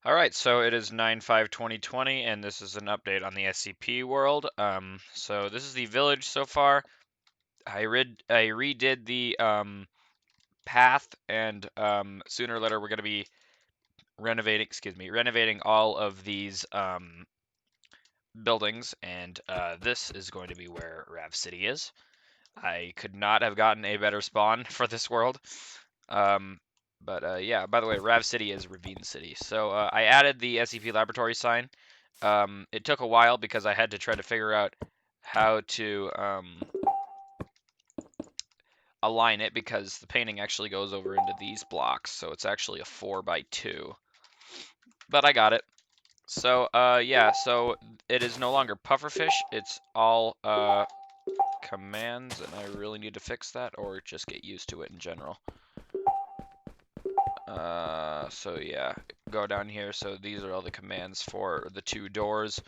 Alright, so it is 9/5/2020, and this is an update on the SCP World. So this is the village so far. I redid the path, and sooner or later we're going to be renovating all of these buildings, and this is going to be where Rav City is. I could not have gotten a better spawn for this world. Um, but yeah, by the way, Rav City is Ravine City. So I added the SCP laboratory sign. It took a while because I had to try to figure out how to align it, because the painting actually goes over into these blocks, so it's actually a 4x2. But I got it. So yeah, so it is no longer pufferfish. It's all commands, and I really need to fix that or just get used to it in general. So yeah, go down here. So these are all the commands for the two doors.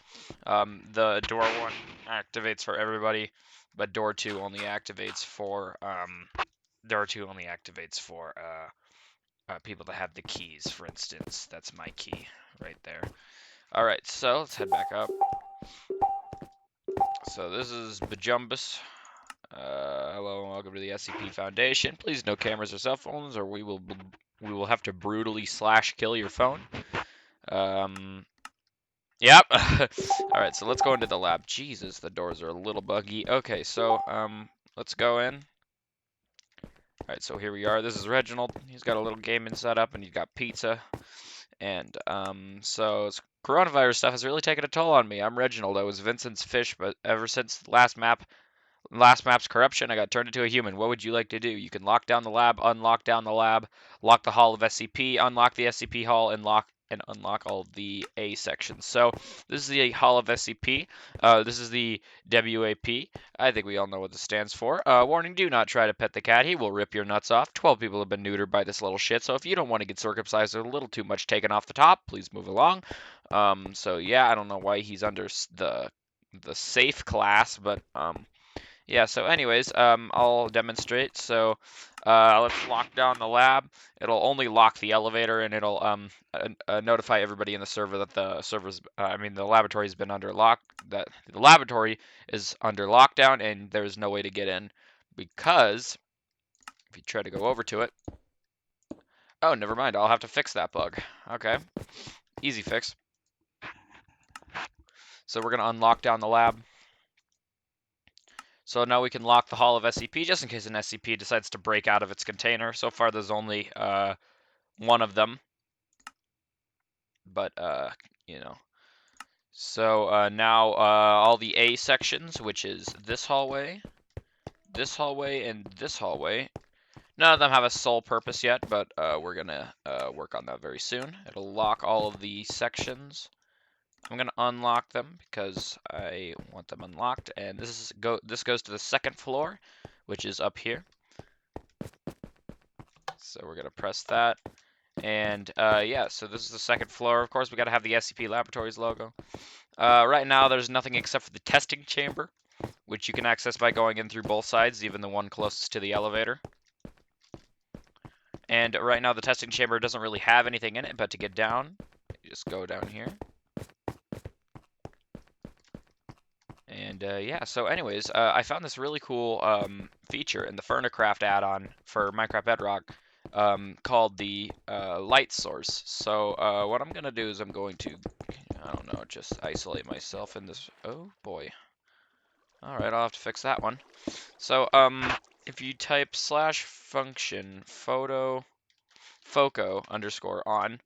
The door 1 activates for everybody, but door 2 only activates for people that have the keys. For instance, that's my key right there. All right, so let's head back up. So this is Bajumbus. Hello and welcome to the SCP Foundation. Please no cameras or cell phones, or we will have to brutally /kill your phone. Yep. All right, so let's go into the lab. Jesus, the doors are a little buggy. Okay, so let's go in. All right, so here we are. This is Reginald. He's got a little gaming setup, and he's got pizza. And so coronavirus stuff has really taken a toll on me. I'm Reginald. I was Vincent's fish, but ever since last map's corruption, I got turned into a human. What would you like to do? You can lock down the lab, unlock down the lab, lock the hall of SCP, unlock the SCP hall, and unlock all of the A sections. So this is the hall of SCP. This is the WAP. I think we all know what this stands for. Warning, do not try to pet the cat. He will rip your nuts off. 12 people have been neutered by this little shit, so if you don't want to get circumcised or a little too much taken off the top, please move along. So yeah, I don't know why he's under the safe class, but yeah, so anyways, I'll demonstrate. So let's lock down the lab. It'll only lock the elevator, and it'll notify everybody in the server that the laboratory has been under lock. That the laboratory is under lockdown, and there's no way to get in, because if you try to go over to it, oh, never mind. I'll have to fix that bug. Okay, easy fix. So we're gonna unlock down the lab. So now we can lock the Hall of SCP, just in case an SCP decides to break out of its container. So far there's only one of them. But, you know. So now all the A sections, which is this hallway, and this hallway. None of them have a sole purpose yet, but we're going to work on that very soon. It'll lock all of the sections. I'm going to unlock them because I want them unlocked, and this goes to the second floor, which is up here. So we're going to press that. And yeah, so this is the second floor. Of course, we got to have the SCP Laboratories logo. Right now, there's nothing except for the testing chamber, which you can access by going in through both sides, even the one closest to the elevator. And right now, the testing chamber doesn't really have anything in it, but to get down, you just go down here. And yeah, so anyways, I found this really cool feature in the Furnicraft add-on for Minecraft Bedrock called the light source. So what I'm going to do is I'm going to, I don't know, just isolate myself in this. Oh boy. All right, I'll have to fix that one. So if you type /function foco _on,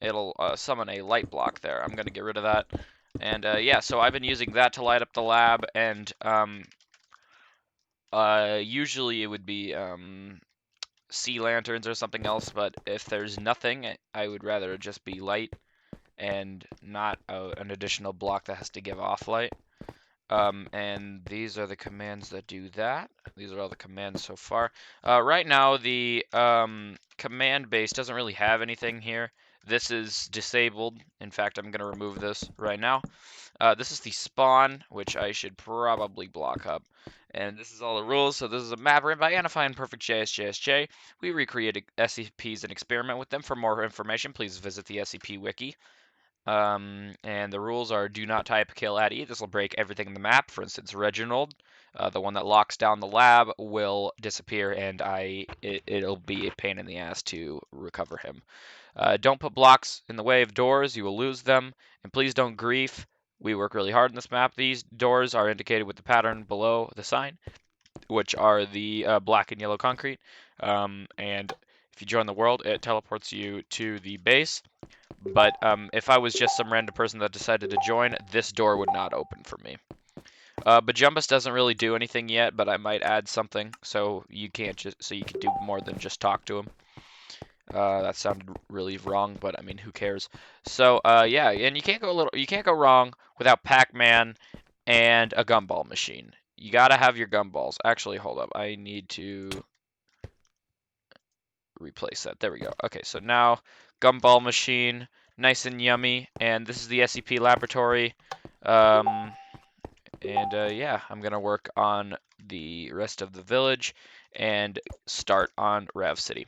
it'll summon a light block there. I'm going to get rid of that. And yeah, so I've been using that to light up the lab, and usually it would be sea lanterns or something else, but if there's nothing, I would rather just be light and not an additional block that has to give off light. And these are the commands that do that. These are all the commands so far. Right now, the command base doesn't really have anything here. This is disabled. In fact, I'm going to remove this right now. This is the spawn, which I should probably block up. And this is all the rules. So this is a map written by Anify and Perfect JSJSJ. We recreated SCPs and experiment with them. For more information, please visit the SCP wiki. And the rules are: do not type kill at E. This will break everything in the map. For instance, Reginald, the one that locks down the lab, will disappear, and it'll be a pain in the ass to recover him. Don't put blocks in the way of doors. You will lose them. And please don't grief. We work really hard in this map. These doors are indicated with the pattern below the sign, which are the black and yellow concrete. And if you join the world, it teleports you to the base. But if I was just some random person that decided to join, this door would not open for me. Bajumbus doesn't really do anything yet, but I might add something so you can do more than just talk to him. That sounded really wrong, but I mean, who cares? So yeah, and you can't go wrong without Pac-Man and a gumball machine. You gotta have your gumballs. Actually, hold up, I need to replace that. There we go. Okay, so now gumball machine, nice and yummy, and this is the SCP laboratory. Yeah, I'm gonna work on the rest of the village and start on Rav City.